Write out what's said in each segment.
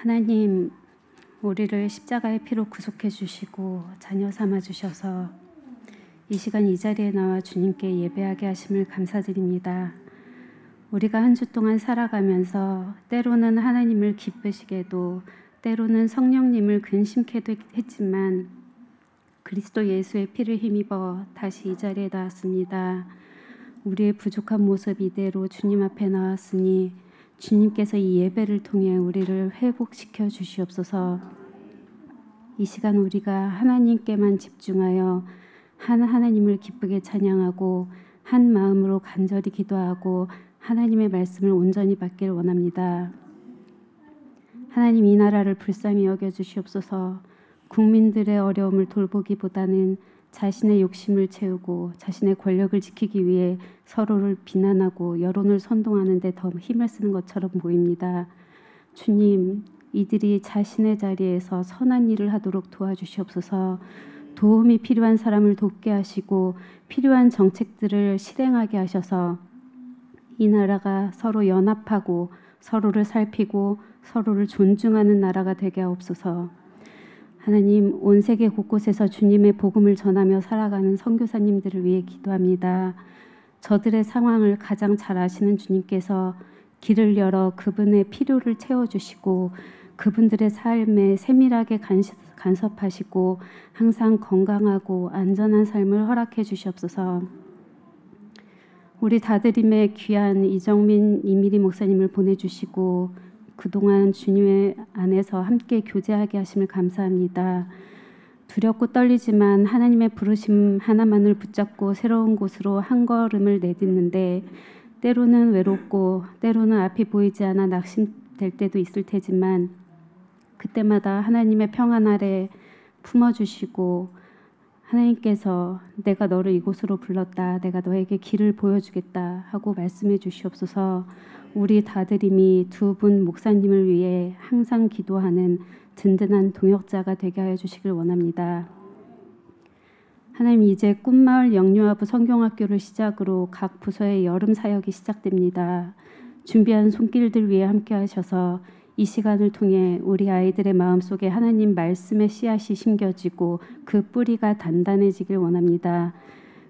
하나님, 우리를 십자가의 피로 구속해 주시고 자녀 삼아 주셔서 이 시간 이 자리에 나와 주님께 예배하게 하심을 감사드립니다. 우리가 한 주 동안 살아가면서 때로는 하나님을 기쁘시게도 때로는 성령님을 근심케도 했지만 그리스도 예수의 피를 힘입어 다시 이 자리에 나왔습니다. 우리의 부족한 모습 이대로 주님 앞에 나왔으니 주님께서 이 예배를 통해 우리를 회복시켜 주시옵소서. 이 시간 우리가 하나님께만 집중하여 하나님을 기쁘게 찬양하고 한 마음으로 간절히 기도하고 하나님의 말씀을 온전히 받기를 원합니다. 하나님, 이 나라를 불쌍히 여겨 주시옵소서. 국민들의 어려움을 돌보기보다는 자신의 욕심을 채우고 자신의 권력을 지키기 위해 서로를 비난하고 여론을 선동하는 데 더 힘을 쓰는 것처럼 보입니다. 주님, 이들이 자신의 자리에서 선한 일을 하도록 도와주시옵소서. 도움이 필요한 사람을 돕게 하시고 필요한 정책들을 실행하게 하셔서 이 나라가 서로 연합하고 서로를 살피고 서로를 존중하는 나라가 되게 하옵소서. 하나님, 온 세계 곳곳에서 주님의 복음을 전하며 살아가는 선교사님들을 위해 기도합니다. 저들의 상황을 가장 잘 아시는 주님께서 길을 열어 그분의 필요를 채워주시고 그분들의 삶에 세밀하게 간섭하시고 항상 건강하고 안전한 삶을 허락해 주시옵소서. 우리 다드림의 귀한 이정민 이미리 목사님을 보내주시고 그동안 주님의 안에서 함께 교제하게 하심을 감사합니다. 두렵고 떨리지만 하나님의 부르심 하나만을 붙잡고 새로운 곳으로 한 걸음을 내딛는데 때로는 외롭고 때로는 앞이 보이지 않아 낙심될 때도 있을 테지만 그때마다 하나님의 평안 아래 품어주시고 하나님께서 내가 너를 이곳으로 불렀다, 내가 너에게 길을 보여주겠다 하고 말씀해 주시옵소서. 우리 다드림이 두 분 목사님을 위해 항상 기도하는 든든한 동역자가 되게 하여 주시길 원합니다. 하나님, 이제 꿈마을 영유아부 성경학교를 시작으로 각 부서의 여름 사역이 시작됩니다. 준비한 손길들 위해 함께 하셔서 이 시간을 통해 우리 아이들의 마음속에 하나님 말씀의 씨앗이 심겨지고 그 뿌리가 단단해지길 원합니다.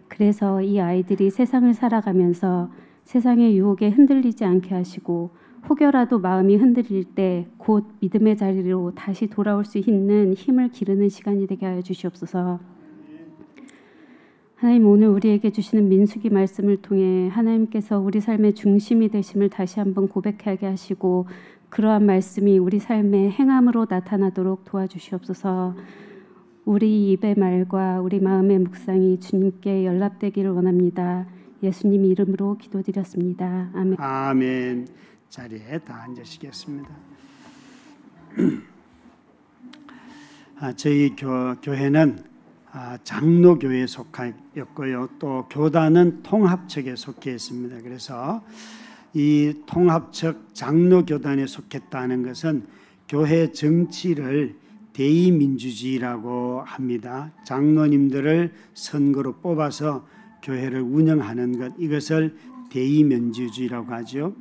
그래서 이 아이들이 세상을 살아가면서 세상의 유혹에 흔들리지 않게 하시고 혹여라도 마음이 흔들릴 때 곧 믿음의 자리로 다시 돌아올 수 있는 힘을 기르는 시간이 되게 하여 주시옵소서. 하나님, 오늘 우리에게 주시는 민수기 말씀을 통해 하나님께서 우리 삶의 중심이 되심을 다시 한번 고백하게 하시고 그러한 말씀이 우리 삶의 행함으로 나타나도록 도와주시옵소서. 우리 입의 말과 우리 마음의 묵상이 주님께 연락되기를 원합니다. 예수님 이름으로 기도드렸습니다. 아멘. 아멘. 자리에 다 앉으시겠습니다. 저희 교회는 장로교회에 속하였고요. 또 교단은 통합측에 속해 있습니다. 그래서 이 통합측 장로교단에 속했다는 것은 교회 정치를 대의민주주의라고 합니다. 장로님들을 선거로 뽑아서 교회를 운영하는 것, 이것을 대의민주주의라고 하죠.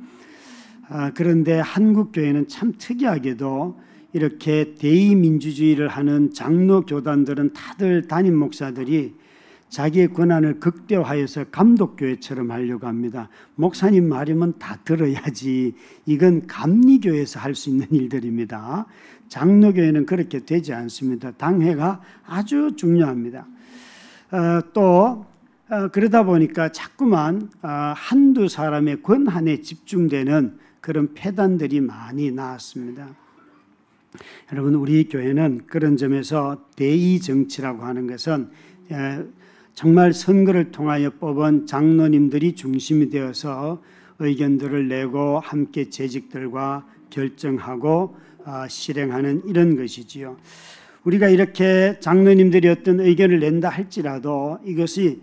그런데 한국교회는 참 특이하게도 이렇게 대의민주주의를 하는 장로교단들은 다들 담임 목사들이 자기의 권한을 극대화해서 감독교회처럼 하려고 합니다. 목사님 말이면 다 들어야지. 이건 감리교회에서 할 수 있는 일들입니다. 장로교회는 그렇게 되지 않습니다. 당회가 아주 중요합니다. 그러다 보니까 자꾸만 한두 사람의 권한에 집중되는 그런 폐단들이 많이 나왔습니다. 여러분, 우리 교회는 그런 점에서 대의정치라고 하는 것은 정말 선거를 통하여 뽑은 장로님들이 중심이 되어서 의견들을 내고 함께 재직들과 결정하고 실행하는 이런 것이지요. 우리가 이렇게 장로님들이 어떤 의견을 낸다 할지라도 이것이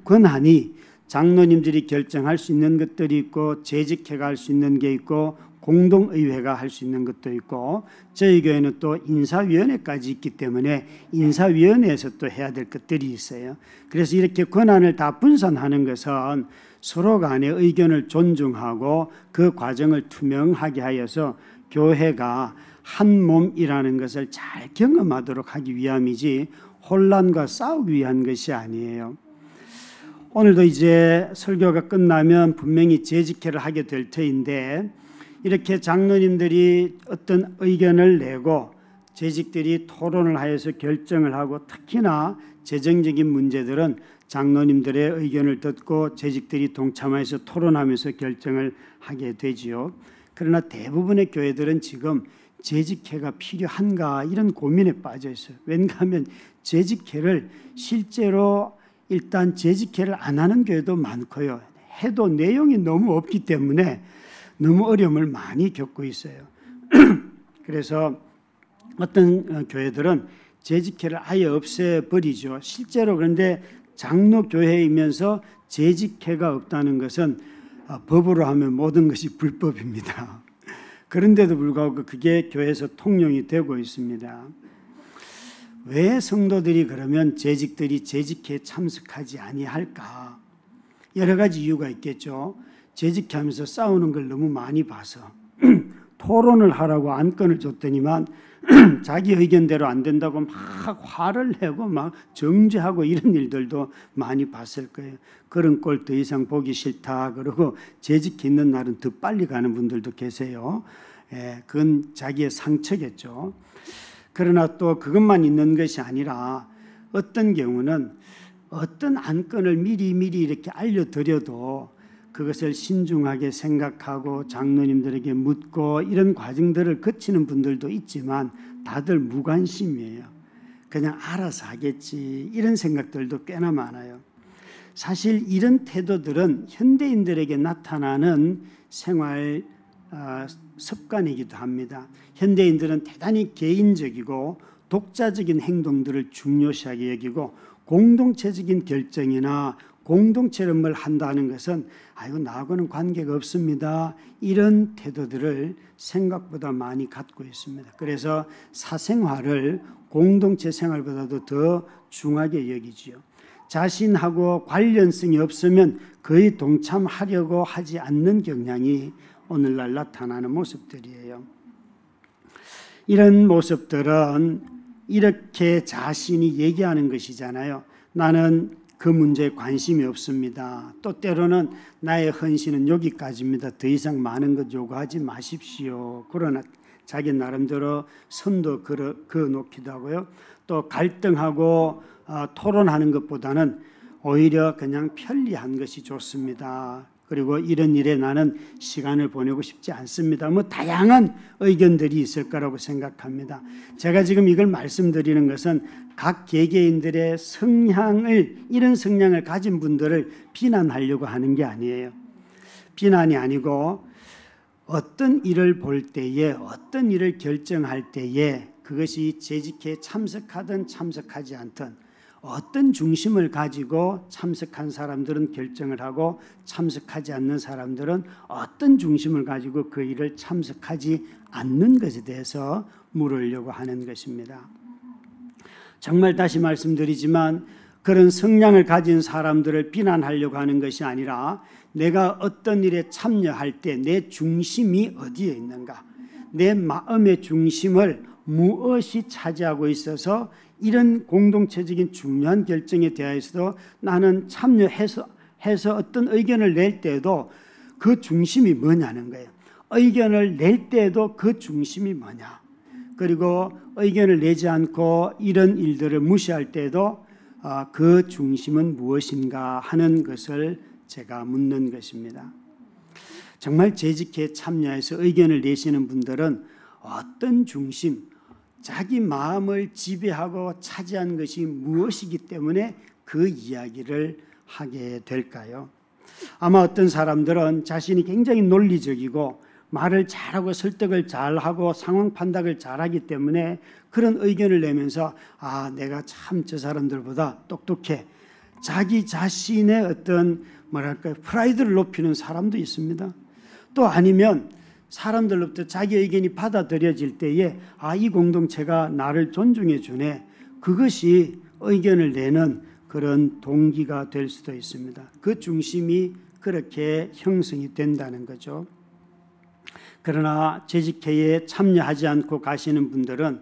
권한이 장로님들이 결정할 수 있는 것들이 있고 재직회가 할 수 있는 게 있고 공동의회가 할 수 있는 것도 있고 저희 교회는 또 인사위원회까지 있기 때문에 인사위원회에서 또 해야 될 것들이 있어요. 그래서 이렇게 권한을 다 분산하는 것은 서로 간의 의견을 존중하고 그 과정을 투명하게 하여서 교회가 한 몸이라는 것을 잘 경험하도록 하기 위함이지 혼란과 싸우기 위한 것이 아니에요. 오늘도 이제 설교가 끝나면 분명히 재직회를 하게 될 터인데 이렇게 장로님들이 어떤 의견을 내고 재직들이 토론을 하여서 결정을 하고 특히나 재정적인 문제들은 장로님들의 의견을 듣고 재직들이 동참해서 토론하면서 결정을 하게 되지요. 그러나 대부분의 교회들은 지금 재직회가 필요한가 이런 고민에 빠져 있어요. 왜냐하면 재직회를 실제로 일단 재직회를 안 하는 교회도 많고요. 해도 내용이 너무 없기 때문에 너무 어려움을 많이 겪고 있어요. 그래서 어떤 교회들은 재직회를 아예 없애버리죠. 실제로 그런데 장로교회이면서 재직회가 없다는 것은 법으로 하면 모든 것이 불법입니다. 그런데도 불구하고 그게 교회에서 통용이 되고 있습니다. 왜 성도들이 그러면 재직들이 재직회에 참석하지 아니할까? 여러 가지 이유가 있겠죠. 재직회하면서 싸우는 걸 너무 많이 봐서 토론을 하라고 안건을 줬더니만 자기 의견대로 안 된다고 막 화를 내고 막 정죄하고 이런 일들도 많이 봤을 거예요. 그런 꼴 더 이상 보기 싫다 그러고 재직회 있는 날은 더 빨리 가는 분들도 계세요. 그건 자기의 상처겠죠. 그러나 또 그것만 있는 것이 아니라 어떤 경우는 어떤 안건을 미리 이렇게 알려드려도 그것을 신중하게 생각하고 장로님들에게 묻고 이런 과정들을 거치는 분들도 있지만 다들 무관심이에요. 그냥 알아서 하겠지 이런 생각들도 꽤나 많아요. 사실 이런 태도들은 현대인들에게 나타나는 생활 습관이기도 합니다. 현대인들은 대단히 개인적이고 독자적인 행동들을 중요시하게 여기고 공동체적인 결정이나 공동체를 뭘 한다는 것은 아이고 나하고는 관계가 없습니다. 이런 태도들을 생각보다 많이 갖고 있습니다. 그래서 사생활을 공동체 생활보다도 더 중하게 여기지요. 자신하고 관련성이 없으면 거의 동참하려고 하지 않는 경향이 오늘날 나타나는 모습들이에요. 이런 모습들은 이렇게 자신이 얘기하는 것이잖아요. 나는 그 문제에 관심이 없습니다. 또 때로는 나의 헌신은 여기까지입니다. 더 이상 많은 것 요구하지 마십시오. 그러나 자기 나름대로 선도 그어놓기도 하고요. 또 갈등하고 토론하는 것보다는 오히려 그냥 편리한 것이 좋습니다. 그리고 이런 일에 나는 시간을 보내고 싶지 않습니다. 뭐 다양한 의견들이 있을 거라고 생각합니다. 제가 지금 이걸 말씀드리는 것은 각 개개인들의 이런 성향을 가진 분들을 비난하려고 하는 게 아니에요. 비난이 아니고 어떤 일을 볼 때에 어떤 일을 결정할 때에 그것이 재직회에 참석하든 참석하지 않든 어떤 중심을 가지고 참석한 사람들은 결정을 하고 참석하지 않는 사람들은 어떤 중심을 가지고 그 일을 참석하지 않는 것에 대해서 물으려고 하는 것입니다. 정말 다시 말씀드리지만 그런 성향을 가진 사람들을 비난하려고 하는 것이 아니라 내가 어떤 일에 참여할 때 내 중심이 어디에 있는가, 내 마음의 중심을 무엇이 차지하고 있어서 이런 공동체적인 중요한 결정에 대해서도 나는 참여해서 어떤 의견을 낼 때도 그 중심이 뭐냐는 거예요. 의견을 낼 때도 그 중심이 뭐냐. 그리고 의견을 내지 않고 이런 일들을 무시할 때도 그 중심은 무엇인가 하는 것을 제가 묻는 것입니다. 정말 재직회에 참여해서 의견을 내시는 분들은 어떤 중심, 자기 마음을 지배하고 차지한 것이 무엇이기 때문에 그 이야기를 하게 될까요? 아마 어떤 사람들은 자신이 굉장히 논리적이고 말을 잘하고 설득을 잘하고 상황 판단을 잘하기 때문에 그런 의견을 내면서 내가 참 저 사람들보다 똑똑해. 자기 자신의 어떤 프라이드를 높이는 사람도 있습니다. 또 아니면 사람들로부터 자기 의견이 받아들여질 때에 이 공동체가 나를 존중해 주네. 그것이 의견을 내는 그런 동기가 될 수도 있습니다. 그 중심이 그렇게 형성이 된다는 거죠. 그러나 재직회에 참여하지 않고 가시는 분들은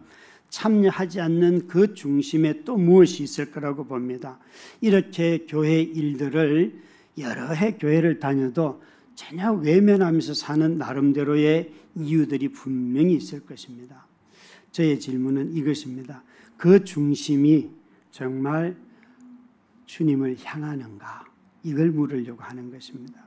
참여하지 않는 그 중심에 또 무엇이 있을 거라고 봅니다. 이렇게 교회 일들을 여러 해 교회를 다녀도 전혀 외면하면서 사는 나름대로의 이유들이 분명히 있을 것입니다. 저의 질문은 이것입니다. 그 중심이 정말 주님을 향하는가? 이걸 물으려고 하는 것입니다.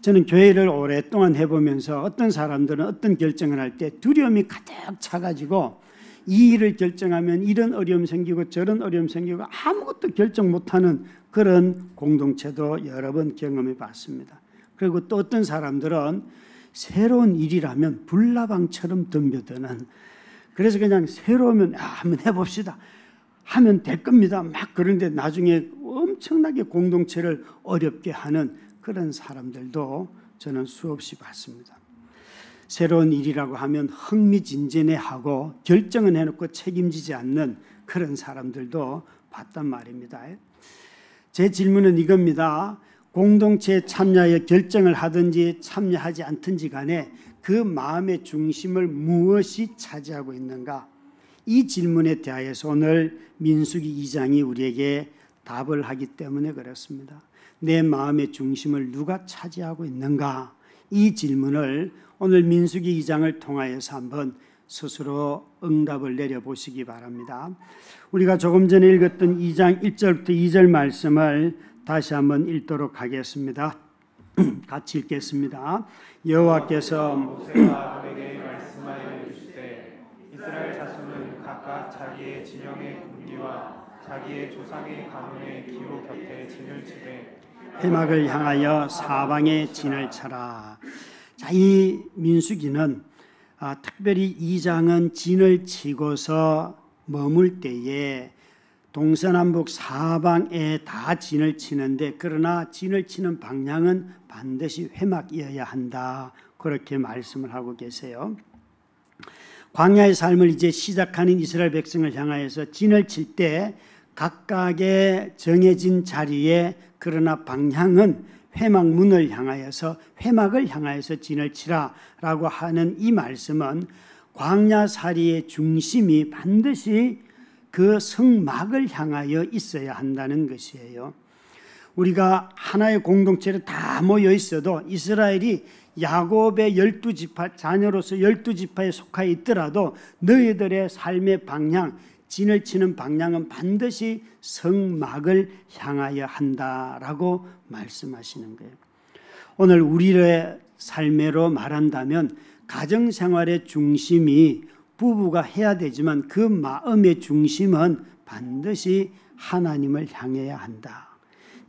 저는 교회를 오랫동안 해보면서 어떤 사람들은 어떤 결정을 할 때 두려움이 가득 차가지고 이 일을 결정하면 이런 어려움 생기고 저런 어려움 생기고 아무것도 결정 못하는 그런 공동체도 여러 번 경험해 봤습니다. 그리고 또 어떤 사람들은 새로운 일이라면 불나방처럼 덤벼드는, 그래서 그냥 새로우면 한번 해봅시다 하면 될 겁니다 막 그런데 나중에 엄청나게 공동체를 어렵게 하는 그런 사람들도 저는 수없이 봤습니다. 새로운 일이라고 하면 흥미진진해하고 결정은 해놓고 책임지지 않는 그런 사람들도 봤단 말입니다. 제 질문은 이겁니다. 공동체에 참여하여 결정을 하든지 참여하지 않든지 간에 그 마음의 중심을 무엇이 차지하고 있는가? 이 질문에 대하여서 오늘 민수기 2장이 우리에게 답을 하기 때문에 그렇습니다. 내 마음의 중심을 누가 차지하고 있는가? 이 질문을 오늘 민수기 2장을 통하여서 한번 스스로 응답을 내려보시기 바랍니다. 우리가 조금 전에 읽었던 2장 1절부터 2절 말씀을 다시 한번 읽도록 하겠습니다. 같이 읽겠습니다. 여호와께서 모세가 너에게 말씀하여 이르시되 이스라엘 자손은 각각 자기의 진영의 군기와 자기의 조상의 가문의 기호 곁에 진을 치되 회막을 향하여 사방에 진을 쳐라. 자, 이 민수기는 특별히 2장은 진을 치고서 머물 때에 동서남북 사방에 다 진을 치는데, 그러나 진을 치는 방향은 반드시 회막이어야 한다, 그렇게 말씀을 하고 계세요. 광야의 삶을 이제 시작하는 이스라엘 백성을 향하여서 진을 칠 때 각각의 정해진 자리에, 그러나 방향은 회막문을 향하여서, 회막을 향하여서 진을 치라라고 하는 이 말씀은 광야살이의 중심이 반드시 그 성막을 향하여 있어야 한다는 것이에요. 우리가 하나의 공동체로 다 모여 있어도 이스라엘이 야곱의 12지파 자녀로서 12지파에 속하여 있더라도 너희들의 삶의 방향, 진을 치는 방향은 반드시 성막을 향하여 한다라고 말씀하시는 거예요. 오늘 우리의 삶으로 말한다면 가정생활의 중심이 부부가 해야 되지만 그 마음의 중심은 반드시 하나님을 향해야 한다.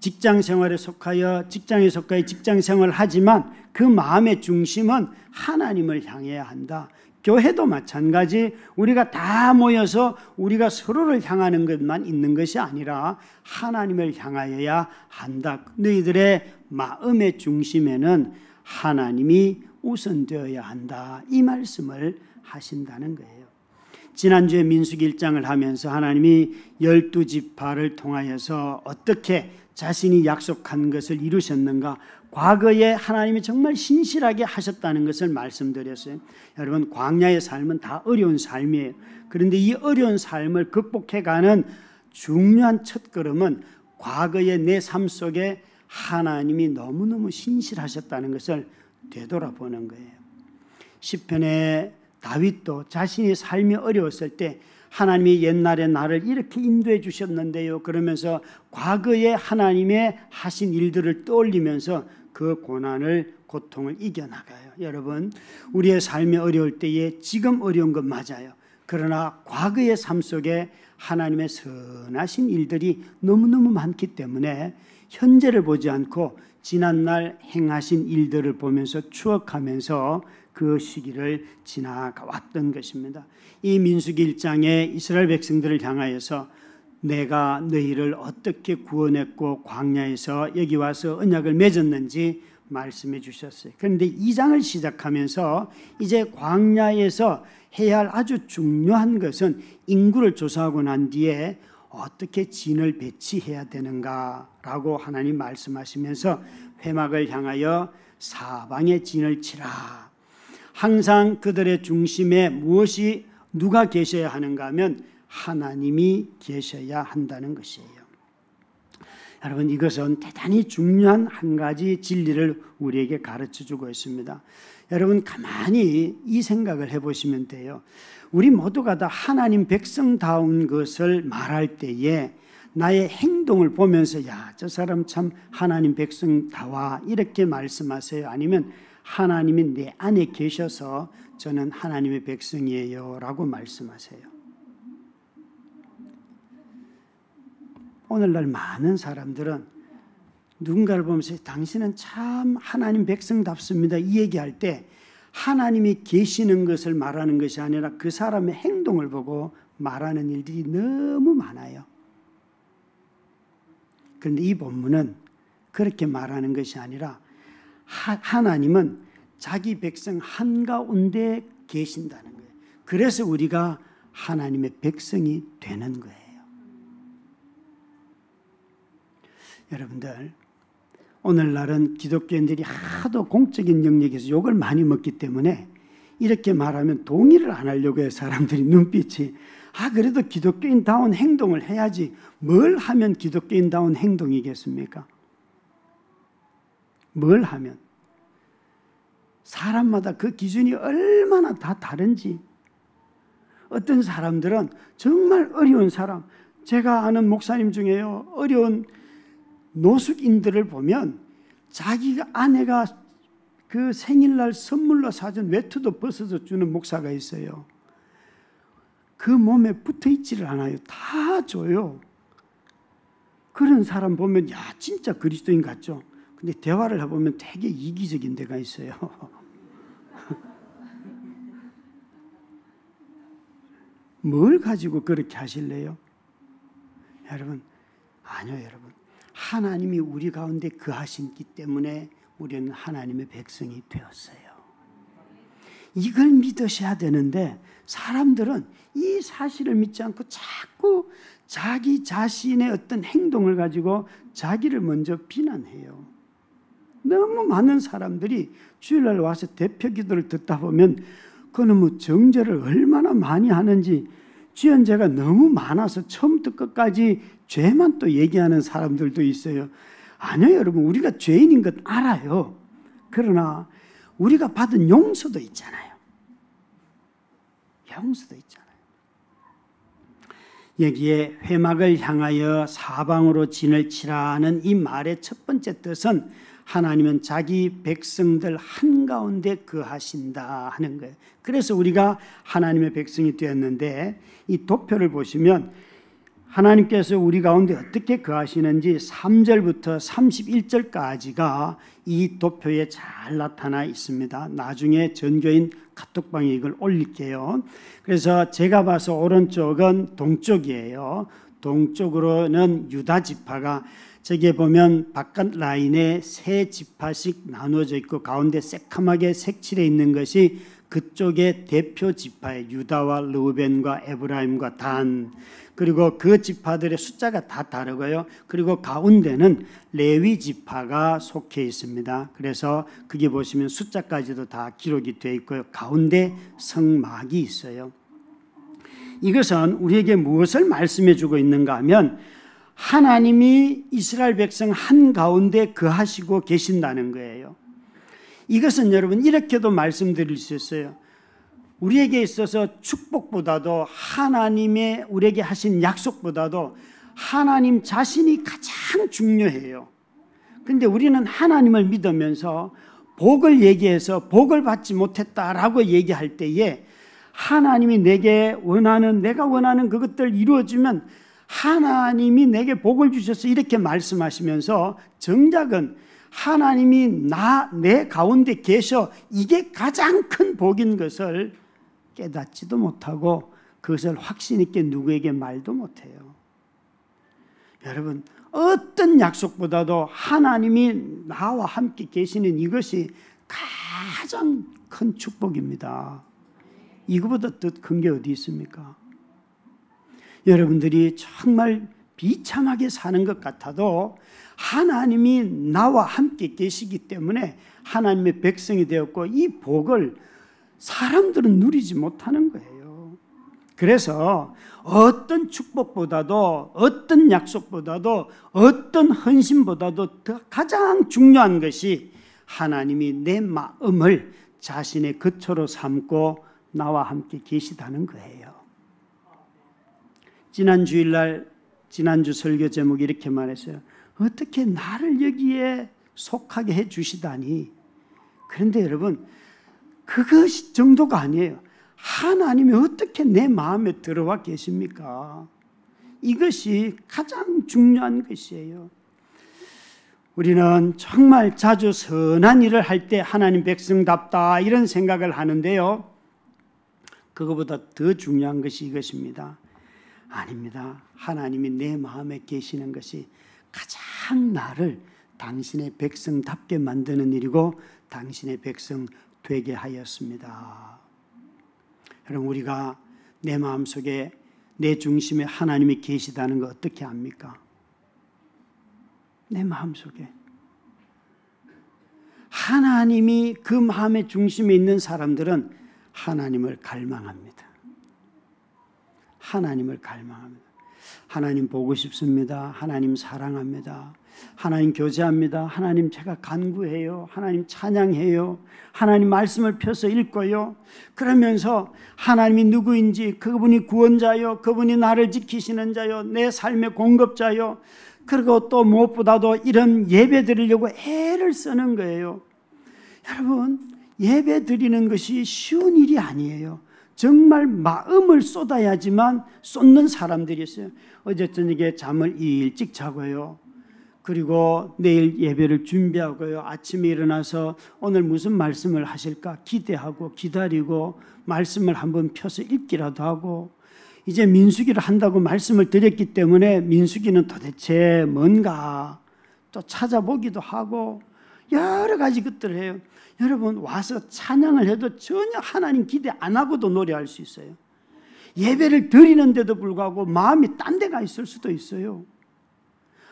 직장생활에 속하여 직장생활을 하지만 그 마음의 중심은 하나님을 향해야 한다. 교회도 마찬가지, 우리가 다 모여서 우리가 서로를 향하는 것만 있는 것이 아니라 하나님을 향하여야 한다. 너희들의 마음의 중심에는 하나님이 우선되어야 한다, 이 말씀을 하신다는 거예요. 지난주에 민수기 1장을 하면서 하나님이 12지파를 통하여서 어떻게 자신이 약속한 것을 이루셨는가, 과거에 하나님이 정말 신실하게 하셨다는 것을 말씀드렸어요. 여러분, 광야의 삶은 다 어려운 삶이에요. 그런데 이 어려운 삶을 극복해가는 중요한 첫걸음은 과거의 내 삶 속에 하나님이 너무너무 신실하셨다는 것을 되돌아보는 거예요. 시편의 다윗도 자신의 삶이 어려웠을 때 하나님이 옛날에 나를 이렇게 인도해 주셨는데요, 그러면서 과거에 하나님의 하신 일들을 떠올리면서 그 고난을, 고통을 이겨나가요. 여러분, 우리의 삶이 어려울 때에 지금 어려운 건 맞아요. 그러나 과거의 삶 속에 하나님의 선하신 일들이 너무너무 많기 때문에 현재를 보지 않고 지난날 행하신 일들을 보면서 추억하면서 그 시기를 지나왔던 것입니다. 이 민수기 1장에 이스라엘 백성들을 향하여서 내가 너희를 어떻게 구원했고 광야에서 여기 와서 언약을 맺었는지 말씀해 주셨어요. 그런데 2장을 시작하면서 이제 광야에서 해야 할 아주 중요한 것은 인구를 조사하고 난 뒤에 어떻게 진을 배치해야 되는가라고 하나님 말씀하시면서 회막을 향하여 사방에 진을 치라. 항상 그들의 중심에 무엇이 누가 계셔야 하는가 하면 하나님이 계셔야 한다는 것이에요. 여러분, 이것은 대단히 중요한 한 가지 진리를 우리에게 가르쳐주고 있습니다. 여러분, 가만히 이 생각을 해보시면 돼요. 우리 모두가 다 하나님 백성다운 것을 말할 때에 나의 행동을 보면서 야, 저 사람 참 하나님 백성다워 이렇게 말씀하세요? 아니면 하나님이 내 안에 계셔서 저는 하나님의 백성이에요 라고 말씀하세요? 오늘날 많은 사람들은 누군가를 보면서 당신은 참 하나님 백성답습니다 이 얘기할 때 하나님이 계시는 것을 말하는 것이 아니라 그 사람의 행동을 보고 말하는 일들이 너무 많아요. 그런데 이 본문은 그렇게 말하는 것이 아니라 하나님은 자기 백성 한가운데 계신다는 거예요. 그래서 우리가 하나님의 백성이 되는 거예요. 여러분들, 오늘날은 기독교인들이 하도 공적인 영역에서 욕을 많이 먹기 때문에 이렇게 말하면 동의를 안 하려고 해요. 사람들이 눈빛이. 그래도 기독교인다운 행동을 해야지. 뭘 하면 기독교인다운 행동이겠습니까? 뭘 하면? 사람마다 그 기준이 얼마나 다 다른지. 어떤 사람들은 정말 어려운 사람, 제가 아는 목사님 중에요, 어려운 노숙인들을 보면 자기가 아내가 그 생일날 선물로 사준 외투도 벗어서 주는 목사가 있어요. 그 몸에 붙어 있지를 않아요. 다 줘요. 그런 사람 보면 야, 진짜 그리스도인 같죠? 근데 대화를 해보면 되게 이기적인 데가 있어요. 뭘 가지고 그렇게 하실래요? 여러분, 아니요, 여러분. 하나님이 우리 가운데 거하시기 때문에 우리는 하나님의 백성이 되었어요. 이걸 믿으셔야 되는데 사람들은 이 사실을 믿지 않고 자꾸 자기 자신의 어떤 행동을 가지고 자기를 먼저 비난해요. 너무 많은 사람들이 주일날 와서 대표 기도를 듣다 보면 그놈의 정죄를 얼마나 많이 하는지, 죄가 너무 많아서 처음부터 끝까지 죄만 또 얘기하는 사람들도 있어요. 아니요, 여러분, 우리가 죄인인 것 알아요. 그러나 우리가 받은 용서도 있잖아요. 용서도 있잖아요. 여기에 회막을 향하여 사방으로 진을 치라는 이 말의 첫 번째 뜻은 하나님은 자기 백성들 한가운데 거하신다 하는 거예요. 그래서 우리가 하나님의 백성이 되었는데, 이 도표를 보시면 하나님께서 우리 가운데 어떻게 거하시는지 3절부터 31절까지가 이 도표에 잘 나타나 있습니다. 나중에 전교인 카톡방에 이걸 올릴게요. 그래서 제가 봐서 오른쪽은 동쪽이에요. 동쪽으로는 유다 지파가, 저기에 보면 바깥 라인에 세 지파씩 나누어져 있고 가운데 새카맣게 색칠해 있는 것이 그쪽의 대표 지파의 유다와 르우벤과 에브라임과 단, 그리고 그 지파들의 숫자가 다 다르고요. 그리고 가운데는 레위 지파가 속해 있습니다. 그래서 거기 보시면 숫자까지도 다 기록이 되어 있고요. 가운데 성막이 있어요. 이것은 우리에게 무엇을 말씀해 주고 있는가 하면 하나님이 이스라엘 백성 한가운데 거하시고 계신다는 거예요. 이것은 여러분 이렇게도 말씀드릴 수 있어요. 우리에게 있어서 축복보다도 하나님의 우리에게 하신 약속보다도 하나님 자신이 가장 중요해요. 그런데 우리는 하나님을 믿으면서 복을 얘기해서 복을 받지 못했다라고 얘기할 때에 하나님이 내가 원하는 그것들 이루어지면 하나님이 내게 복을 주셔서 이렇게 말씀하시면서 정작은 하나님이 내 가운데 계셔 이게 가장 큰 복인 것을 깨닫지도 못하고 그것을 확신 있게 누구에게 말도 못해요. 여러분, 어떤 약속보다도 하나님이 나와 함께 계시는 이것이 가장 큰 축복입니다. 이거보다 더 큰 게 어디 있습니까? 여러분들이 정말 비참하게 사는 것 같아도 하나님이 나와 함께 계시기 때문에 하나님의 백성이 되었고 이 복을 사람들은 누리지 못하는 거예요. 그래서 어떤 축복보다도 어떤 약속보다도 어떤 헌신보다도 더 가장 중요한 것이 하나님이 내 마음을 자신의 거처로 삼고 나와 함께 계시다는 거예요. 지난 주일날 지난주 설교 제목이 이렇게 말했어요. 어떻게 나를 여기에 속하게 해 주시다니. 그런데 여러분, 그것이 정도가 아니에요. 하나님이 어떻게 내 마음에 들어와 계십니까? 이것이 가장 중요한 것이에요. 우리는 정말 자주 선한 일을 할 때 하나님 백성답다 이런 생각을 하는데요. 그거보다 더 중요한 것이 이것입니다. 아닙니다. 하나님이 내 마음에 계시는 것이 가장 나를 당신의 백성답게 만드는 일이고 당신의 백성 되게 하였습니다. 여러분, 우리가 내 마음속에 내 중심에 하나님이 계시다는 거 어떻게 압니까? 내 마음속에 하나님이 그 마음의 중심에 있는 사람들은 하나님을 갈망합니다. 하나님을 갈망합니다. 하나님 보고 싶습니다. 하나님 사랑합니다. 하나님 교제합니다. 하나님 제가 간구해요. 하나님 찬양해요. 하나님 말씀을 펴서 읽고요. 그러면서 하나님이 누구인지, 그분이 구원자요, 그분이 나를 지키시는 자요, 내 삶의 공급자요, 그리고 또 무엇보다도 이런 예배 드리려고 애를 쓰는 거예요. 여러분, 예배 드리는 것이 쉬운 일이 아니에요. 정말 마음을 쏟아야지만 쏟는 사람들이 있어요. 어제 저녁에 잠을 일찍 자고요. 그리고 내일 예배를 준비하고요. 아침에 일어나서 오늘 무슨 말씀을 하실까 기대하고 기다리고 말씀을 한번 펴서 읽기라도 하고, 이제 민수기를 한다고 말씀을 드렸기 때문에 민수기는 도대체 뭔가 또 찾아보기도 하고 여러 가지 것들을 해요. 여러분, 와서 찬양을 해도 전혀 하나님 기대 안 하고도 노래할 수 있어요. 예배를 드리는데도 불구하고 마음이 딴 데가 있을 수도 있어요.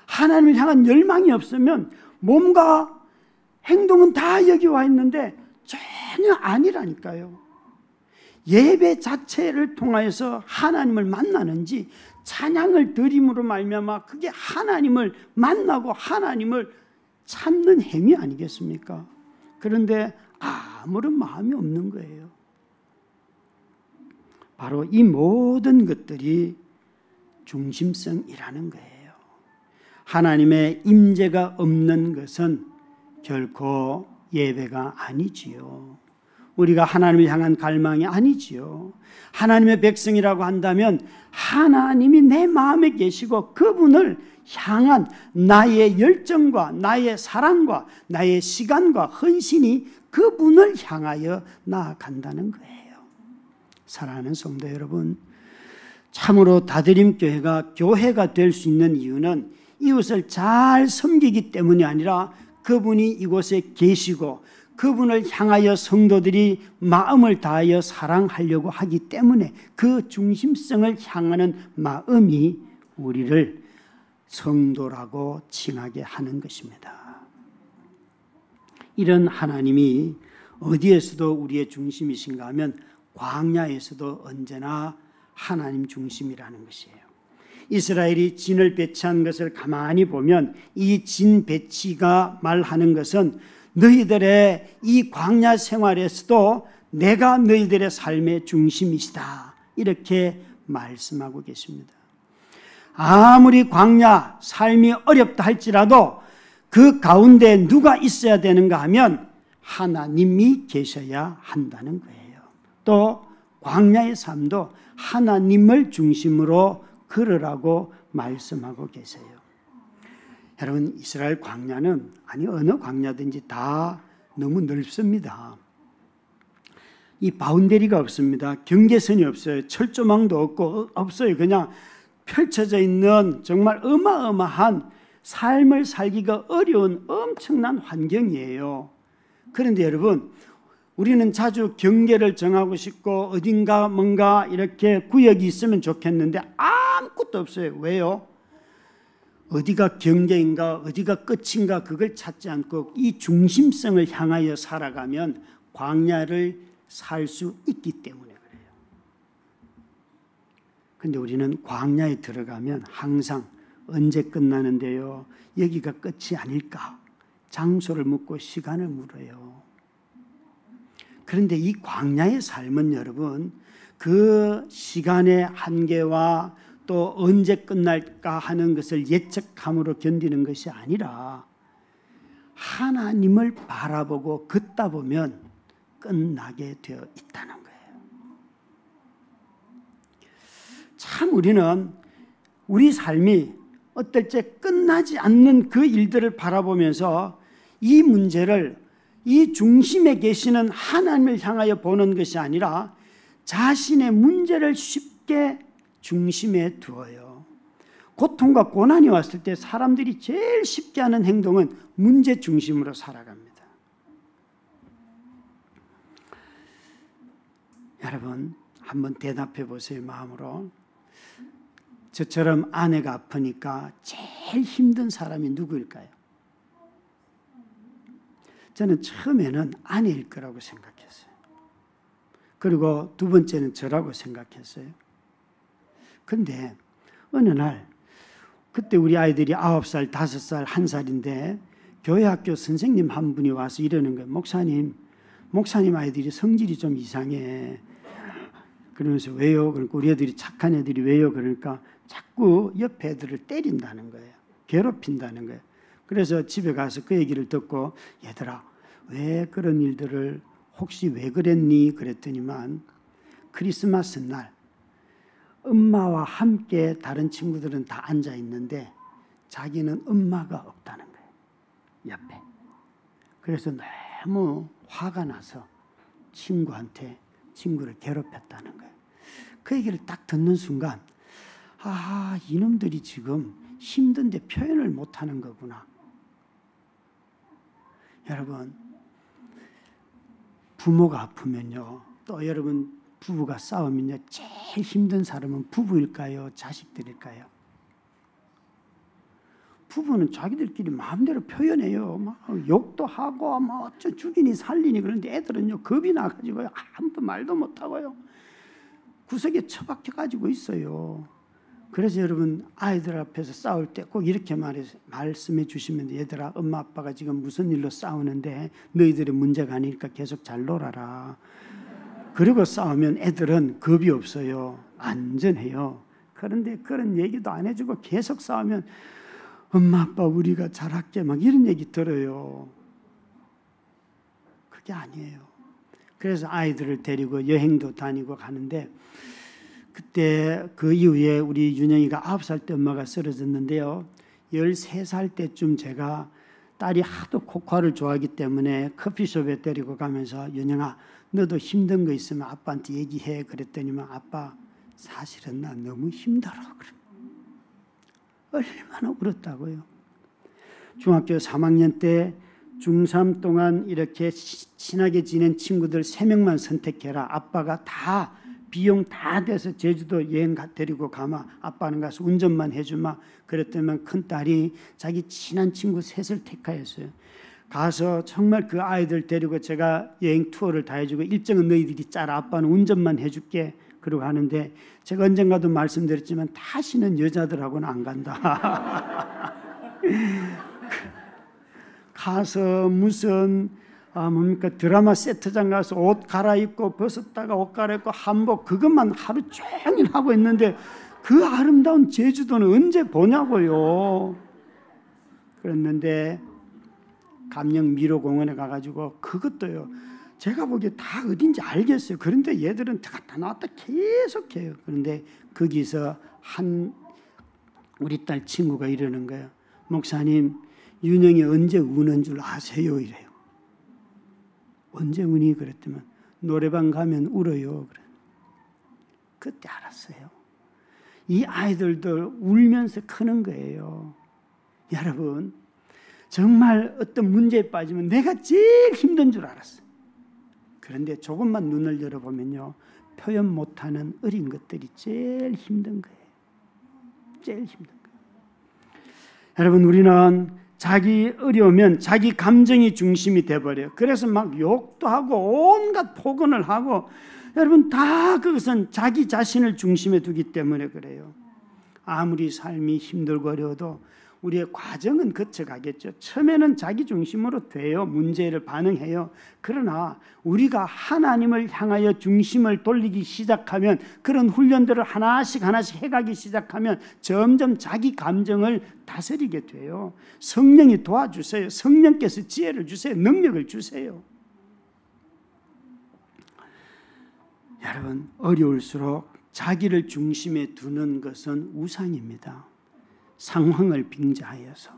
하나님을 향한 열망이 없으면 몸과 행동은 다 여기 와 있는데 전혀 아니라니까요. 예배 자체를 통하여서 하나님을 만나는지, 찬양을 드림으로 말미암아 그게 하나님을 만나고 하나님을 찾는 행위 아니겠습니까? 그런데 아무런 마음이 없는 거예요. 바로 이 모든 것들이 중심성이라는 거예요. 하나님의 임재가 없는 것은 결코 예배가 아니지요. 우리가 하나님을 향한 갈망이 아니지요. 하나님의 백성이라고 한다면 하나님이 내 마음에 계시고 그분을 향한 나의 열정과 나의 사랑과 나의 시간과 헌신이 그분을 향하여 나아간다는 거예요. 사랑하는 성도 여러분, 참으로 다드림교회가 교회가 될 수 있는 이유는 이웃을 잘 섬기기 때문이 아니라 그분이 이곳에 계시고 그분을 향하여 성도들이 마음을 다하여 사랑하려고 하기 때문에 그 중심성을 향하는 마음이 우리를 성도라고 칭하게 하는 것입니다. 이런 하나님이 어디에서도 우리의 중심이신가 하면 광야에서도 언제나 하나님 중심이라는 것이에요. 이스라엘이 진을 배치한 것을 가만히 보면 이 진 배치가 말하는 것은 너희들의 이 광야 생활에서도 내가 너희들의 삶의 중심이시다, 이렇게 말씀하고 계십니다. 아무리 광야 삶이 어렵다 할지라도 그 가운데 누가 있어야 되는가 하면 하나님이 계셔야 한다는 거예요. 또 광야의 삶도 하나님을 중심으로 걸으라고 말씀하고 계세요. 여러분, 이스라엘 광야는 어느 광야든지 다 너무 넓습니다. 이 바운데리가 없습니다. 경계선이 없어요. 철조망도 없어요. 그냥 펼쳐져 있는 정말 어마어마한 삶을 살기가 어려운 엄청난 환경이에요. 그런데 여러분, 우리는 자주 경계를 정하고 싶고 어딘가 뭔가 이렇게 구역이 있으면 좋겠는데 아무것도 없어요. 왜요? 어디가 경계인가 어디가 끝인가 그걸 찾지 않고 이 중심성을 향하여 살아가면 광야를 살 수 있기 때문에 그래요. 근데 우리는 광야에 들어가면 항상 언제 끝나는데요? 여기가 끝이 아닐까? 장소를 묻고 시간을 물어요. 그런데 이 광야의 삶은 여러분, 그 시간의 한계와 또 언제 끝날까 하는 것을 예측함으로 견디는 것이 아니라 하나님을 바라보고 걷다 보면 끝나게 되어 있다는 거예요. 참 우리는 우리 삶이 어떨 때 끝나지 않는 그 일들을 바라보면서 이 문제를 이 중심에 계시는 하나님을 향하여 보는 것이 아니라 자신의 문제를 쉽게 중심에 두어요. 고통과 고난이 왔을 때 사람들이 제일 쉽게 하는 행동은 문제 중심으로 살아갑니다. 여러분 한번 대답해 보세요. 마음으로. 저처럼 아내가 아프니까 제일 힘든 사람이 누구일까요? 저는 처음에는 아내일 거라고 생각했어요. 그리고 두 번째는 저라고 생각했어요. 그런데 어느 날 그때 우리 아이들이 9살, 5살, 1살인데 교회 학교 선생님 한 분이 와서 이러는 거예요. 목사님 아이들이 성질이 좀 이상해. 그러면서 왜요? 그러니까 우리 애들이 착한 애들이 왜요? 그러니까 자꾸 옆에 애들을 때린다는 거예요. 괴롭힌다는 거예요. 그래서 집에 가서 그 얘기를 듣고 얘들아 왜 그런 일들을 혹시 왜 그랬니? 그랬더니만 크리스마스 날 엄마와 함께 다른 친구들은 다 앉아 있는데 자기는 엄마가 없다는 거예요. 옆에. 그래서 너무 화가 나서 친구를 괴롭혔다는 거예요. 그 얘기를 딱 듣는 순간 아, 이놈들이 지금 힘든데 표현을 못하는 거구나. 여러분 부모가 아프면요 또 여러분 부부가 싸우면요 제일 힘든 사람은 부부일까요? 자식들일까요? 부부는 자기들끼리 마음대로 표현해요. 막 욕도 하고 막 어쩌 죽이니 살리니. 그런데 애들은요 겁이 나가지고요 아무도 말도 못하고요 구석에 처박혀 가지고 있어요. 그래서 여러분 아이들 앞에서 싸울 때 꼭 이렇게 말씀해 주시면 얘들아 엄마 아빠가 지금 무슨 일로 싸우는데 너희들의 문제가 아니니까 계속 잘 놀아라. 그리고 싸우면 애들은 겁이 없어요. 안전해요. 그런데 그런 얘기도 안 해주고 계속 싸우면 엄마 아빠 우리가 잘할게 막 이런 얘기 들어요. 그게 아니에요. 그래서 아이들을 데리고 여행도 다니고 가는데 그때 그 이후에 우리 윤영이가 9살 때 엄마가 쓰러졌는데요. 13살 때쯤 제가 딸이 하도 코코아를 좋아하기 때문에 커피숍에 데리고 가면서 윤영아 너도 힘든 거 있으면 아빠한테 얘기해. 그랬더니만 아빠 사실은 나 너무 힘들어. 얼마나 울었다고요. 중학교 3학년 때 중3 동안 이렇게 친하게 지낸 친구들 3명만 선택해라. 아빠가 다 비용 다 돼서 제주도 여행 데리고 가마. 아빠는 가서 운전만 해주마. 그랬더니 큰딸이 자기 친한 친구 셋을 택하였어요. 가서 정말 그 아이들 데리고 제가 여행 투어를 다 해주고 일정은 너희들이 짜라. 아빠는 운전만 해줄게. 그러고 하는데 제가 언젠가도 말씀드렸지만 다시는 여자들하고는 안 간다. 가서 무슨 뭡니까 드라마 세트장 가서 옷 갈아입고 벗었다가 옷 갈아입고 한복 그것만 하루 종일 하고 있는데 그 아름다운 제주도는 언제 보냐고요. 그랬는데 감녕 미로공원에 가가지고 그것도요 제가 보기에 다 어딘지 알겠어요. 그런데 얘들은 갔다 나왔다 계속해요. 그런데 거기서 우리 딸 친구가 이러는 거예요. 목사님 윤영이 언제 우는 줄 아세요? 이래요. 언제 우니? 그랬더니 노래방 가면 울어요. 그래. 그때 알았어요. 이 아이들도 울면서 크는 거예요. 여러분 정말 어떤 문제에 빠지면 내가 제일 힘든 줄 알았어요. 그런데 조금만 눈을 열어보면요 표현 못하는 어린 것들이 제일 힘든 거예요. 제일 힘든 거예요. 여러분 우리는 자기 어려우면 자기 감정이 중심이 돼버려요. 그래서 막 욕도 하고 온갖 폭언을 하고, 여러분 다 그것은 자기 자신을 중심에 두기 때문에 그래요. 아무리 삶이 힘들고 어려워도 우리의 과정은 거쳐가겠죠. 처음에는 자기 중심으로 돼요. 문제를 반응해요. 그러나 우리가 하나님을 향하여 중심을 돌리기 시작하면, 그런 훈련들을 하나씩 해가기 시작하면 점점 자기 감정을 다스리게 돼요. 성령이 도와주세요. 성령께서 지혜를 주세요. 능력을 주세요. 여러분, 어려울수록 자기를 중심에 두는 것은 우상입니다. 상황을 빙자하여서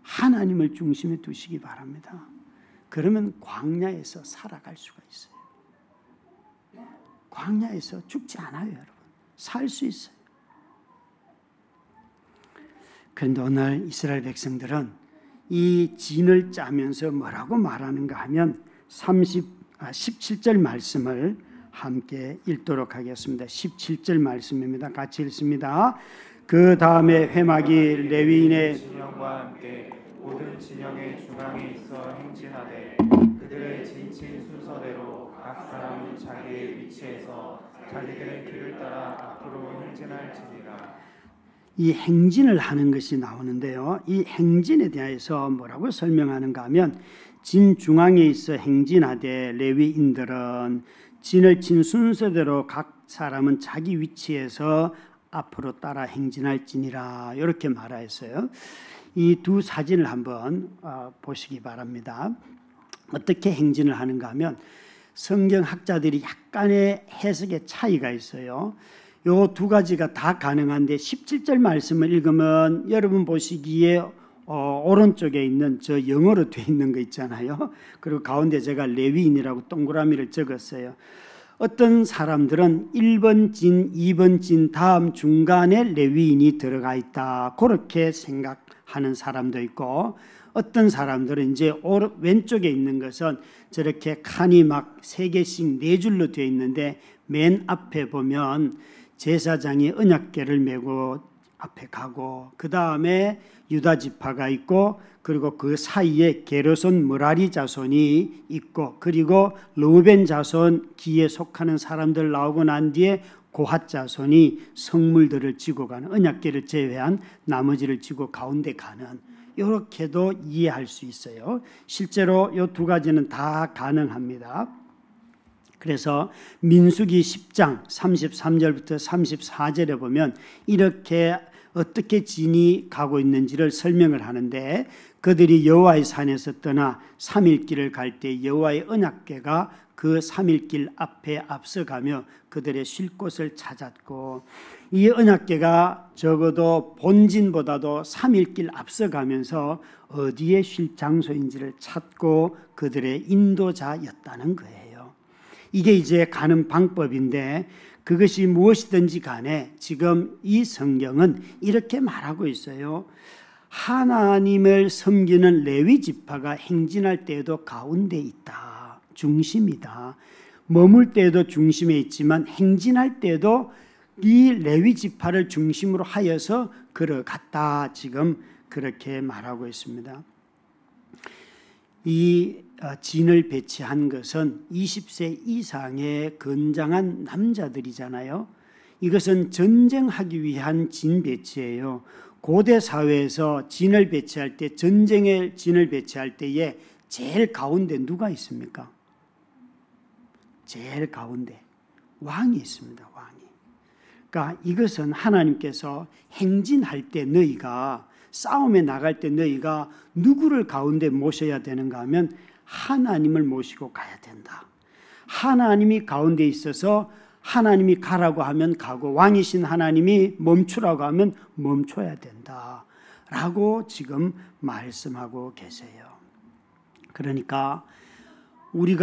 하나님을 중심에 두시기 바랍니다. 그러면 광야에서 살아갈 수가 있어요. 광야에서 죽지 않아요, 여러분. 살 수 있어요. 그런데 오늘 이스라엘 백성들은 이 진을 짜면서 뭐라고 말하는가 하면 17절 말씀을 함께 읽도록 하겠습니다. 17절 말씀입니다. 같이 읽습니다. 그 다음에 회막이 레위인의 진영과 함께 모든 진영의 중앙에 있어 행진하되 그들의 진친 순서대로 각 사람은 자기의 위치에서 자기들의 길을 따라 앞으로 행진할지니라. 이 행진을 하는 것이 나오는데요. 이 행진에 대해서 뭐라고 설명하는가 하면, 진 중앙에 있어 행진하되 레위인들은 진을 친 순서대로 각 사람은 자기 위치에서 앞으로 따라 행진할지니라, 이렇게 말하였어요. 이 두 사진을 한번 보시기 바랍니다. 어떻게 행진을 하는가 하면 성경학자들이 약간의 해석의 차이가 있어요. 요 두 가지가 다 가능한데 17절 말씀을 읽으면 여러분 보시기에 오른쪽에 있는 저 영어로 되어 있는 거 있잖아요. 그리고 가운데 제가 레위인이라고 동그라미를 적었어요. 어떤 사람들은 1번 진, 2번 진 다음 중간에 레위인이 들어가 있다, 그렇게 생각하는 사람도 있고, 어떤 사람들은 이제 왼쪽에 있는 것은 저렇게 칸이 막 3개씩 4줄로 되어 있는데 맨 앞에 보면 제사장이 언약궤를 메고 앞에 가고, 그 다음에 유다 지파가 있고, 그리고 그 사이에 게르손 므라리 자손이 있고, 그리고 르우벤 자손 기에 속하는 사람들 나오고 난 뒤에 고핫 자손이 성물들을 지고 가는, 언약궤를 제외한 나머지를 지고 가운데 가는, 이렇게도 이해할 수 있어요. 실제로 이 두 가지는 다 가능합니다. 그래서 민수기 10장 33절부터 34절에 보면 이렇게 어떻게 진이 가고 있는지를 설명을 하는데, 그들이 여호와의 산에서 떠나 3일 길을 갈 때 여호와의 언약궤가 그 3일 길 앞에 앞서가며 그들의 쉴 곳을 찾았고, 이 언약궤가 적어도 본진보다도 3일 길 앞서가면서 어디에 쉴 장소인지를 찾고 그들의 인도자였다는 거예요. 이게 이제 가는 방법인데, 그것이 무엇이든지 간에 지금 이 성경은 이렇게 말하고 있어요. 하나님을 섬기는 레위 지파가 행진할 때에도 가운데 있다. 중심이다. 머물 때에도 중심에 있지만 행진할 때에도 이 레위 지파를 중심으로 하여서 걸어갔다. 지금 그렇게 말하고 있습니다. 이 진을 배치한 것은 20세 이상의 건장한 남자들이잖아요. 이것은 전쟁하기 위한 진 배치예요. 고대 사회에서 진을 배치할 때, 전쟁의 진을 배치할 때에 제일 가운데 누가 있습니까? 제일 가운데 왕이 있습니다. 왕이. 그러니까 이것은 하나님께서 행진할 때 너희가, 싸움에 나갈 때 너희가 누구를 가운데 모셔야 되는가 하면 하나님을 모시고 가야 된다. 하나님이 가운데 있어서 하나님이 가라고 하면 가고, 왕이신 하나님이 멈추라고 하면 멈춰야 된다 라고 지금 말씀하고 계세요. 그러니까 우리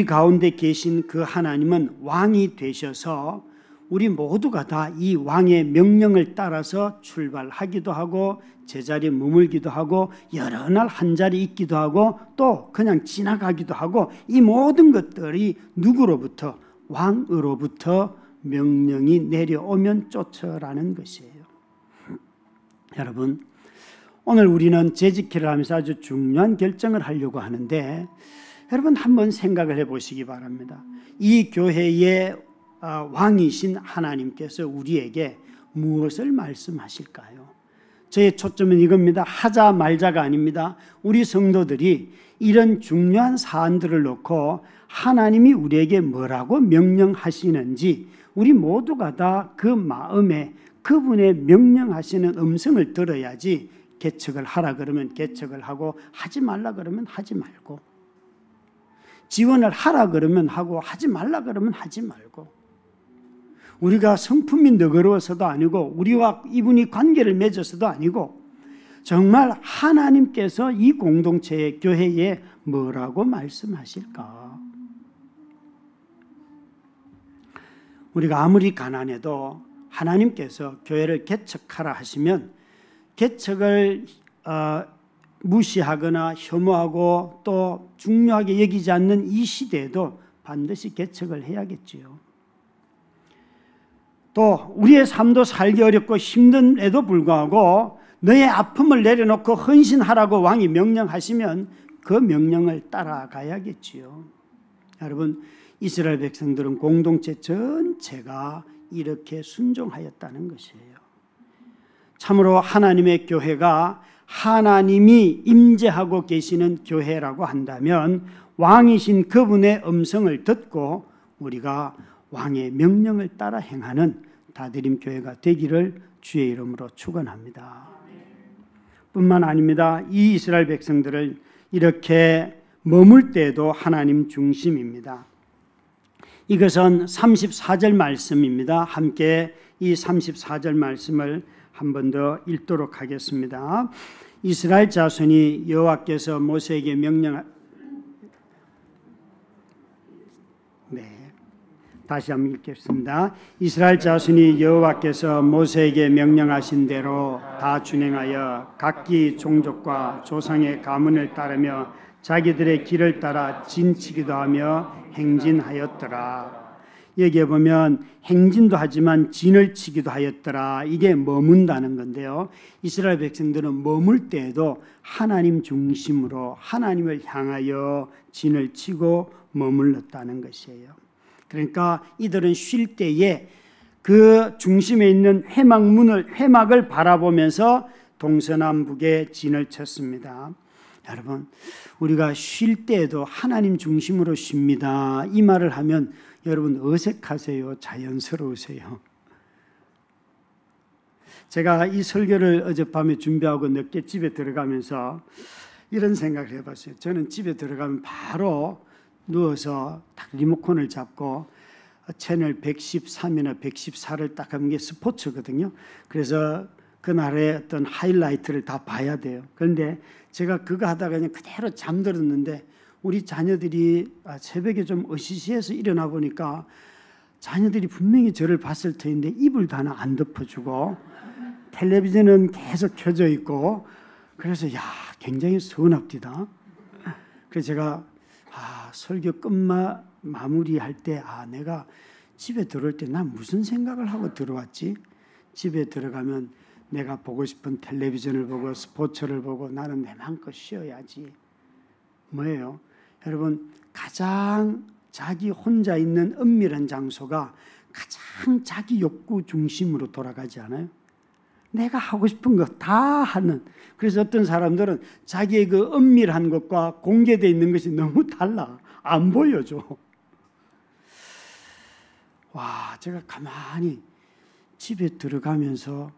가운데 계신 그 하나님은 왕이 되셔서 우리 모두가 다 이 왕의 명령을 따라서 출발하기도 하고 제자리에 머물기도 하고 여러 날 한 자리 있기도 하고 또 그냥 지나가기도 하고, 이 모든 것들이 누구로부터? 왕으로부터 명령이 내려오면 쫓아라는 것이에요. 여러분, 오늘 우리는 재직회를 하면서 아주 중요한 결정을 하려고 하는데 여러분 한번 생각을 해보시기 바랍니다. 이 교회의 왕이신 하나님께서 우리에게 무엇을 말씀하실까요? 저의 초점은 이겁니다. 하자 말자가 아닙니다. 우리 성도들이 이런 중요한 사안들을 놓고 하나님이 우리에게 뭐라고 명령하시는지 우리 모두가 다 그 마음에 그분의 명령하시는 음성을 들어야지 개척을 하라 그러면 개척을 하고 하지 말라 그러면 하지 말고 지원을 하라 그러면 하고 하지 말라 그러면 하지 말고 우리가 성품이 너그러워서도 아니고 우리와 이분이 관계를 맺어서도 아니고 정말 하나님께서 이 공동체의 교회에 뭐라고 말씀하실까? 우리가 아무리 가난해도 하나님께서 교회를 개척하라 하시면 개척을 무시하거나 혐오하고 또 중요하게 여기지 않는 이 시대에도 반드시 개척을 해야겠지요. 또 우리의 삶도 살기 어렵고 힘든에도 불구하고 너의 아픔을 내려놓고 헌신하라고 왕이 명령하시면 그 명령을 따라가야겠지요. 여러분, 이스라엘 백성들은 공동체 전체가 이렇게 순종하였다는 것이에요. 참으로 하나님의 교회가 하나님이 임재하고 계시는 교회라고 한다면 왕이신 그분의 음성을 듣고 우리가 왕의 명령을 따라 행하는 다드림 교회가 되기를 주의 이름으로 축원합니다. 뿐만 아닙니다. 이 이스라엘 백성들을 이렇게 머물 때도 하나님 중심입니다. 이것은 34절 말씀입니다. 함께 이 34절 말씀을 한 번 더 읽도록 하겠습니다. 이스라엘 자손이 여호와께서 모세에게 다시 한번 읽겠습니다. 이스라엘 자손이 여호와께서 모세에게 명령하신 대로 다 준행하여 각기 종족과 조상의 가문을 따르며 자기들의 길을 따라 진치기도 하며 행진하였더라. 여기에 보면 행진도 하지만 진을 치기도 하였더라. 이게 머문다는 건데요. 이스라엘 백성들은 머물 때에도 하나님 중심으로 하나님을 향하여 진을 치고 머물렀다는 것이에요. 그러니까 이들은 쉴 때에 그 중심에 있는 회막을 바라보면서 동서남북에 진을 쳤습니다. 여러분, 우리가 쉴 때에도 하나님 중심으로 쉽니다. 이 말을 하면 여러분 어색하세요? 자연스러우세요? 제가 이 설교를 어젯밤에 준비하고 늦게 집에 들어가면서 이런 생각을 해봤어요. 저는 집에 들어가면 바로 누워서 딱 리모컨을 잡고 채널 113이나 114를 딱 하는 게 스포츠거든요. 그래서 그날의 어떤 하이라이트를 다 봐야 돼요. 그런데 제가 그거 하다가 그냥 그대로 잠들었는데 우리 자녀들이 새벽에 좀 어시시해서 일어나 보니까 자녀들이 분명히 저를 봤을 텐데 이불도 하나 안 덮어주고 텔레비전은 계속 켜져 있고 그래서 굉장히 서운합니다. 그래서 제가 설교 마무리할 때 내가 집에 들어올 때 난 무슨 생각을 하고 들어왔지? 집에 들어가면 내가 보고 싶은 텔레비전을 보고 스포츠를 보고 나는 내 마음껏 쉬어야지. 뭐예요? 여러분, 가장 자기 혼자 있는 은밀한 장소가 가장 자기 욕구 중심으로 돌아가지 않아요? 내가 하고 싶은 거 다 하는. 그래서 어떤 사람들은 자기의 그 은밀한 것과 공개되어 있는 것이 너무 달라. 안 보여줘. 제가 가만히 집에 들어가면서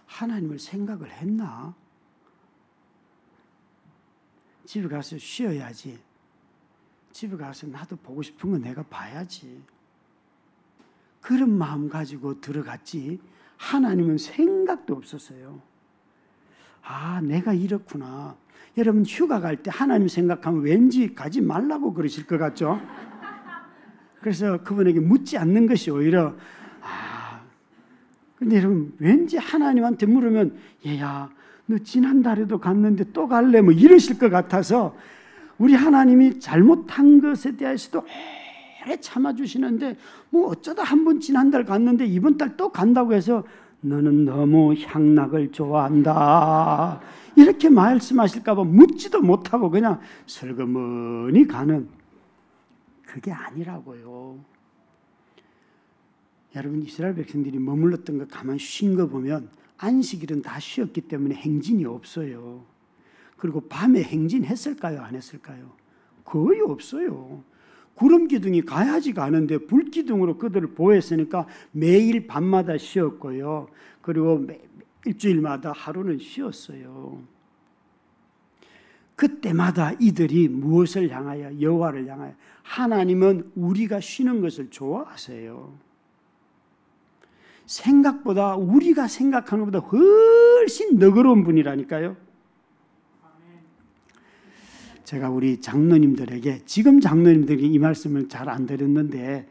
하나님을 생각을 했나? 집에 가서 쉬어야지. 집에 가서 나도 보고 싶은 거 내가 봐야지. 그런 마음 가지고 들어갔지. 하나님은 생각도 없었어요. 내가 이렇구나. 여러분 휴가 갈 때 하나님 생각하면 왠지 가지 말라고 그러실 것 같죠? 그래서 그분에게 묻지 않는 것이 오히려 근데 여러분 왠지 하나님한테 물으면 얘야 너 지난달에도 갔는데 또 갈래? 뭐 이러실 것 같아서 우리 하나님이 잘못한 것에 대해서도 오래 참아주시는데 뭐 어쩌다 한 번 지난달 갔는데 이번 달 또 간다고 해서 너는 너무 향락을 좋아한다. 이렇게 말씀하실까 봐 묻지도 못하고 그냥 슬그머니 가는, 그게 아니라고요. 여러분, 이스라엘 백성들이 머물렀던 거 가만히 쉰 거 보면 안식일은 다 쉬었기 때문에 행진이 없어요. 그리고 밤에 행진했을까요? 안 했을까요? 거의 없어요. 구름 기둥이 가야지 가는데 불 기둥으로 그들을 보호했으니까 매일 밤마다 쉬었고요. 그리고 일주일마다 하루는 쉬었어요. 그때마다 이들이 무엇을 향하여? 여호와를 향하여. 하나님은 우리가 쉬는 것을 좋아하세요. 생각보다, 우리가 생각하는 것보다 훨씬 너그러운 분이라니까요. 제가 우리 장로님들에게, 지금 장로님들이 이 말씀을 잘 안 드렸는데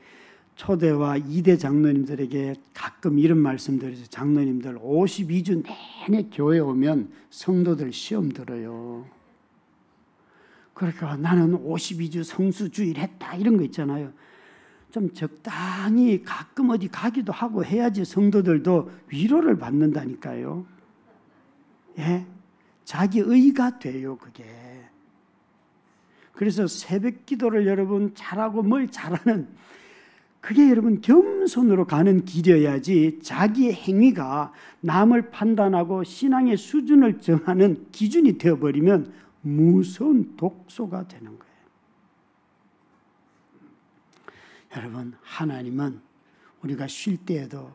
초대와 2대 장로님들에게 가끔 이런 말씀 드려서, 장로님들 52주 내내 교회 오면 성도들 시험 들어요. 그러니까 나는 52주 성수주일 했다 이런 거 있잖아요. 좀 적당히 가끔 어디 가기도 하고 해야지 성도들도 위로를 받는다니까요. 예? 자기 의가 돼요, 그게. 그래서 새벽 기도를 여러분 잘하고 뭘 잘하는, 그게 여러분 겸손으로 가는 길이어야지 자기의 행위가 남을 판단하고 신앙의 수준을 정하는 기준이 되어버리면 무서운 독소가 되는 거예요. 여러분, 하나님은 우리가 쉴 때에도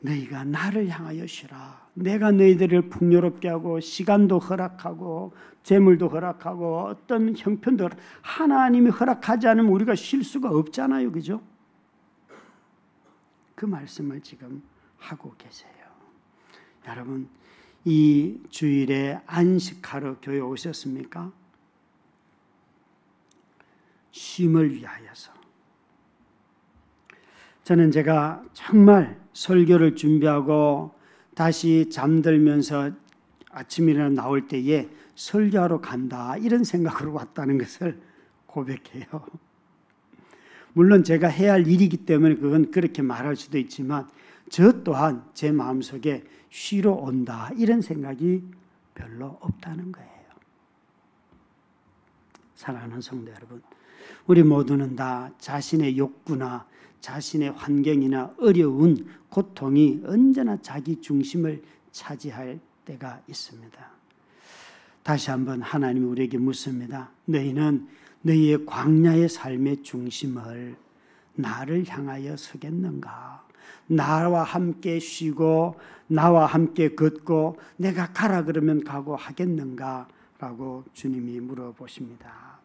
너희가 나를 향하여 쉬라. 내가 너희들을 풍요롭게 하고 시간도 허락하고 재물도 허락하고 어떤 형편도 하나님이 허락하지 않으면 우리가 쉴 수가 없잖아요. 그죠? 그 말씀을 지금 하고 계세요. 여러분, 이 주일에 안식하러 교회 오셨습니까? 쉼을 위하여서. 저는 제가 정말 설교를 준비하고 다시 잠들면서 아침 일어나 나올 때에 설교하러 간다 이런 생각으로 왔다는 것을 고백해요. 물론 제가 해야 할 일이기 때문에 그건 그렇게 말할 수도 있지만 저 또한 제 마음속에 쉬러 온다 이런 생각이 별로 없다는 거예요. 사랑하는 성도 여러분, 우리 모두는 다 자신의 욕구나 자신의 환경이나 어려운 고통이 언제나 자기 중심을 차지할 때가 있습니다. 다시 한번 하나님이 우리에게 묻습니다. 너희는 너희의 광야의 삶의 중심을 나를 향하여 서겠는가? 나와 함께 쉬고 나와 함께 걷고 내가 가라 그러면 가고 하겠는가? 라고 주님이 물어보십니다.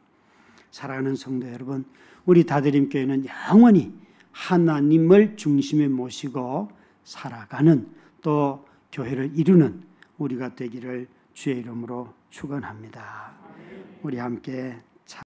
사랑하는 성도 여러분, 우리 다드림교회는 영원히 하나님을 중심에 모시고 살아가는, 또 교회를 이루는 우리가 되기를 주의 이름으로 축원합니다. 우리 함께